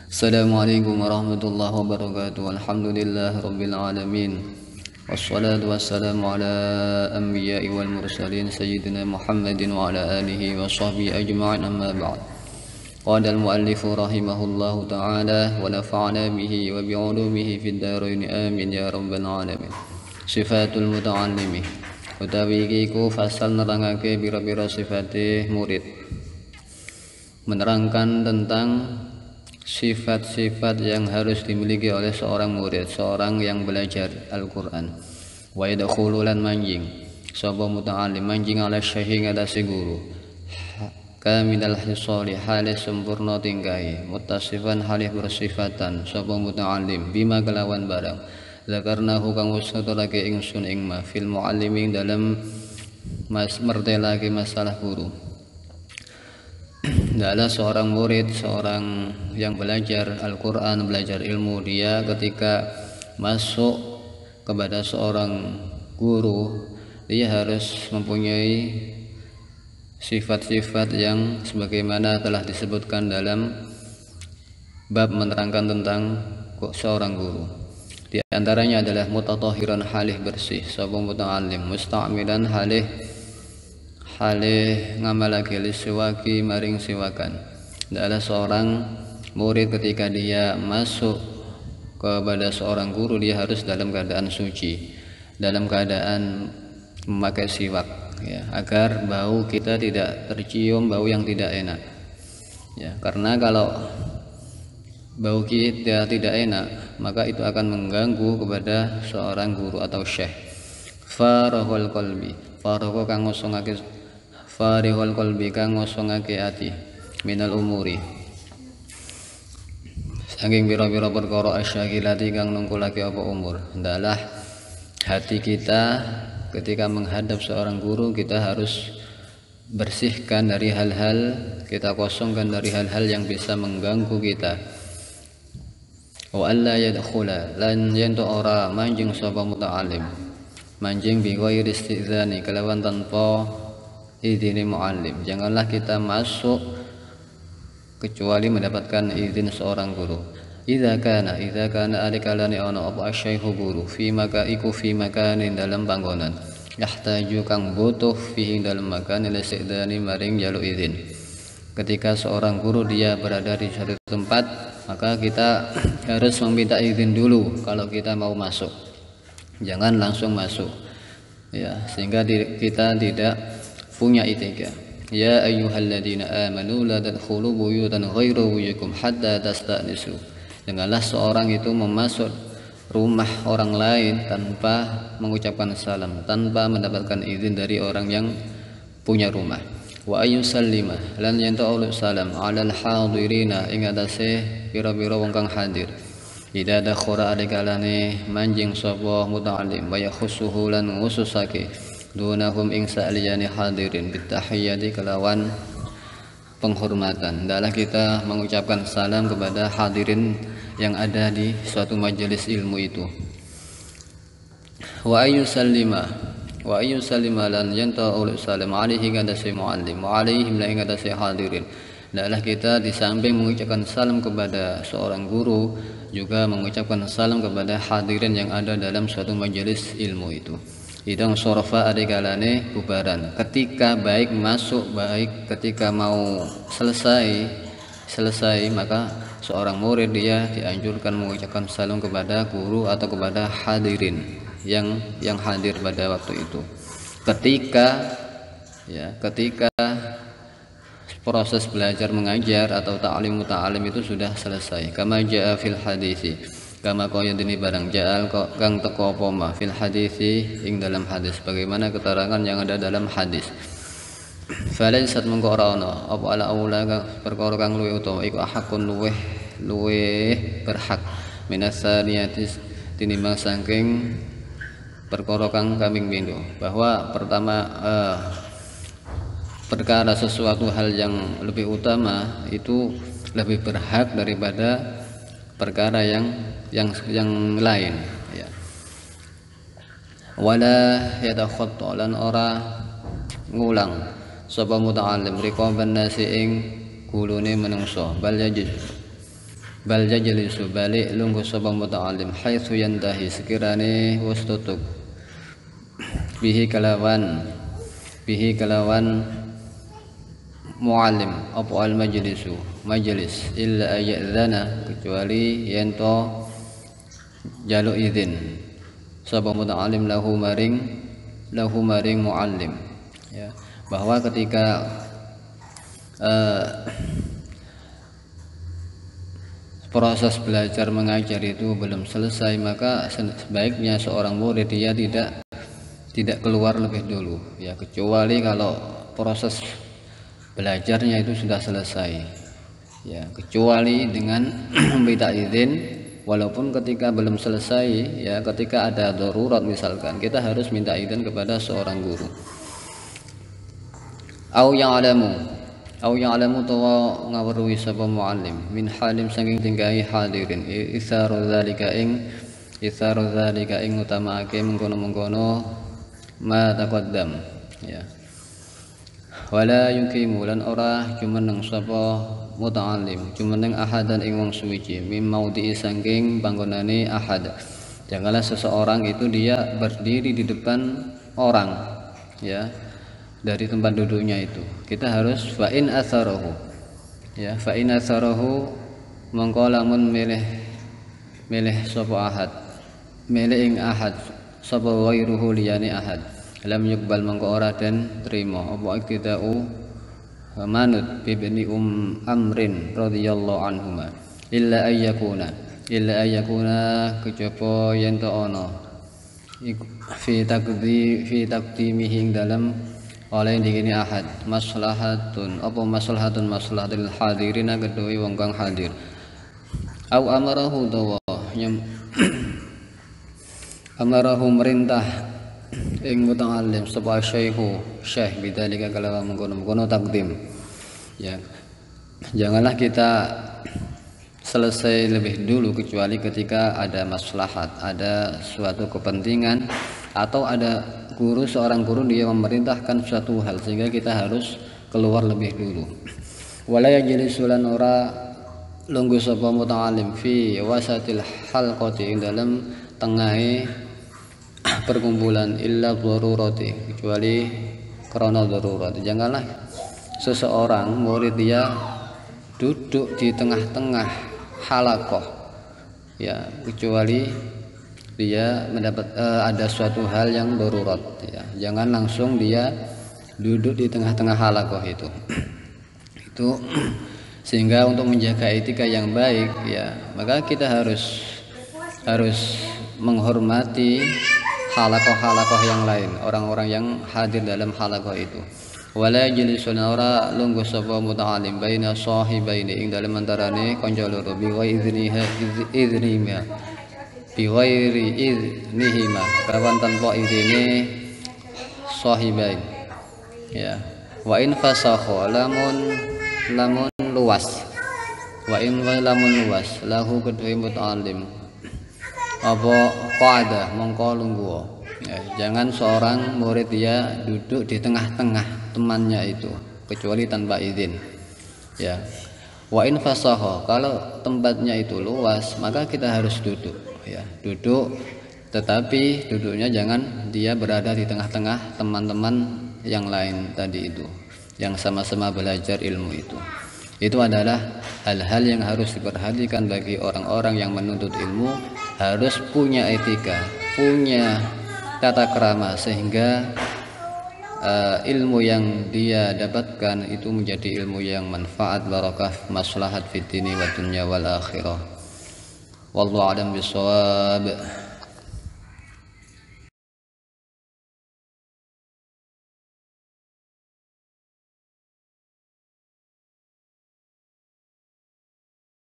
Assalamualaikum warahmatullahi wabarakatuh. Alhamdulillah rabbil alamin. Wassalatu wassalamu ala anbiya'i wal mursalin sayyidina Muhammadin wa ala alihi wa sahbihi ajma'in, amma ba'd. Qala al-muallifu rahimahullahu ta'ala wa nafa'ana bihi wa bi'ulumihi fid dharain amin ya rabbal alamin. Sifatul muta'allimi utawi iku fasal nerangake pira-pira sifate murid, menerangkan tentang sifat-sifat yang harus dimiliki oleh seorang murid, seorang yang belajar Al-Quran. Wa yadkhulu lan manjing sapa muta'allim manjing ala syekh ngatasi guru, kamilal hisali halis sempurna tingkahi, muttasifan halih bersifatan sapa muta'allim bima kelawan barang zakarnahu kang wis nuturake ingsun ing ma fil muallimin dalam mertelake masalah guru. Adalah seorang murid, seorang yang belajar Al-Quran, belajar ilmu, dia ketika masuk kepada seorang guru, dia harus mempunyai sifat-sifat yang sebagaimana telah disebutkan dalam bab menerangkan tentang seorang guru. Di antaranya adalah mutatahhiran halih bersih, sapa muta'allim, musta'milan halih ngamalake liswaki maring siwakan. Adalah seorang murid ketika dia masuk kepada seorang guru, dia harus dalam keadaan suci, dalam keadaan memakai siwak, ya, agar bau kita tidak tercium bau yang tidak enak, ya, karena kalau bau kita tidak enak maka itu akan mengganggu kepada seorang guru atau syekh. Farahul qalbi, farahu kang ngosongake, farihul qalbi kang ngosongake ati, minal umuri saking pira-pira perkara asyakilati kang nungkulake apa umur. Adalah hati kita ketika menghadap seorang guru, kita harus bersihkan dari hal-hal, kita kosongkan dari hal-hal yang bisa mengganggu kita. Wa alla yadkhula lan yantu ora manjing sapa muta'alim manjing bi ghairi istizani kelawan tanpa izin muallim. Janganlah kita masuk kecuali mendapatkan izin seorang guru. Idza kana alikalani ana apa asyaikhu guru fi maka iku fi makanin dalam panggonan yahtaju kang butuh fihi dalam makan istidani maring jaluk izin. Ketika seorang guru dia berada di suatu tempat, maka kita harus meminta izin dulu kalau kita mau masuk. Jangan langsung masuk, ya, sehingga kita tidak punya etika. Ya ayyuhalladzina amanu la tadkhulu buyutan ghairu buyutikum hatta tasta'nisu. Janganlah seorang itu memasuk rumah orang lain tanpa mengucapkan salam, tanpa mendapatkan izin dari orang yang punya rumah. Wa ayyusallima lan yanta'ulu salam alal hadirina ing atase pira-pira wong kang hadir. Ida dakhura alikalane manjing sapa muta'allim wa yakhusuhu lan ngususake dunahum ing sa'liyani hadirin bitahiyyati kelawan penghormatan. Adalah kita mengucapkan salam kepada hadirin yang ada di suatu majelis ilmu itu. Wa ayyusallima lan yanta'ul salam alaihi ngadasi muallim wa alaihim la ngadasi hadirin. Adalah kita di samping mengucapkan salam kepada seorang guru, juga mengucapkan salam kepada hadirin yang ada dalam suatu majelis ilmu itu. Idang sorofa adegalane bubaran, ketika baik masuk, baik ketika mau selesai maka seorang murid dia dianjurkan mengucapkan salam kepada guru atau kepada hadirin yang hadir pada waktu itu. Ketika proses belajar mengajar atau ta'lim muta'alim itu sudah selesai. Kama ja'a fil hadisi, kama kaya dini barang ja'al kang teko apa ma fil hadisi ing dalam hadis, bagaimana keterangan yang ada dalam hadis. Falaisat mengko ora ana apa ala aula perkara kang luwih utawa iku ahakun luwih berhak minasaniyati tinimbang saking perkara kang kambing pindho. Bahwa pertama perkara sesuatu hal yang lebih utama itu lebih berhak daripada perkara yang lain, ya. Wala yadakhatta lan ora ngulang sapa muta'allim riqaban nasi ing gulune menungso, bal yajid bal yajlisu balik lungguh sapa muta'allim haitsu yantahi sekirane wis tutup bihi kalawan muallim apa al majelis illa ayadzana kecuali yento jaluk izin sapa muta'allim lahu maring muallim, ya, bahwa ketika proses belajar mengajar itu belum selesai, maka sebaiknya seorang murid dia tidak keluar lebih dulu, ya, kecuali kalau proses belajarnya itu sudah selesai, ya, kecuali dengan meminta izin, walaupun ketika belum selesai, ya, ketika ada darurat misalkan kita harus minta izin kepada seorang guru. Au ya'lamu tawa ngawruhi sapa muallim min halim saking tinggahi hadirin isaru zalika ing utamaake mengkono-mengkono ma taqaddam, ya. Wala yuqimu lan ora jumeneng sapa muta'allim jumeneng ahadan ing wong suwiji mim maudhi saking panggonane ahad. Janganlah seseorang itu dia berdiri di depan orang, ya, dari tempat duduknya itu. Kita harus fa in atharahu, ya, fa in atharahu mongko lamun milih sapa ahad, milih ing ahad sapa ghairuhu liyane ahad, lam yuqbal mongko ora den trima apa iktidau manut bibni amrin radhiyallahu anhuma illa ayyakuna kejaba yen ta ana fi taqdimihi dalam oleh dikini ahad maslahatun maslahatul hadirina kedue wong kang hadir au amarahu dawa amarahu merintah ing muta'allim sapa syekh bidzalika kalawan mengkono takdim, ya. Janganlah kita selesai lebih dulu kecuali ketika ada maslahat, ada suatu kepentingan, atau ada seorang guru dia memerintahkan suatu hal sehingga kita harus keluar lebih dulu. Wala yajlisu lan ora lungguh sapa muta'allim fi wasatil halqati ing dalam tengahe perkumpulan illa darurati kecuali karena darurat. Janganlah seseorang murid dia duduk di tengah-tengah halaqah, ya, kecuali dia mendapat ada suatu hal yang darurat, ya. Jangan langsung dia duduk di tengah-tengah halaqah itu sehingga untuk menjaga etika yang baik, ya, maka kita harus menghormati halaqah yang lain, orang-orang yang hadir dalam halaqah itu. Wala yajlisun ora lungguh sapa muta'allim baina sahibaini ing dalem antarane kanca loro bi ghairi idnihima kawan tanpa izine sahibain, ya. Wa in fasakha lamun luas lahu kedue muta'allim apa qa'ada mongko lungguh, ya. Jangan seorang murid dia duduk di tengah-tengah temannya itu kecuali tanpa izin, ya. Wa in fasaha kalau tempatnya itu luas maka kita harus duduk, ya, duduk, tetapi duduknya jangan dia berada di tengah-tengah teman-teman yang lain tadi itu yang sama-sama belajar ilmu itu. Itu adalah hal-hal yang harus diperhatikan bagi orang-orang yang menuntut ilmu, harus punya etika, punya tata krama sehingga ilmu yang dia dapatkan itu menjadi ilmu yang manfaat, barakah, maslahat fid dini wa dunya wal akhirah. Wallahu a'lam bishawab.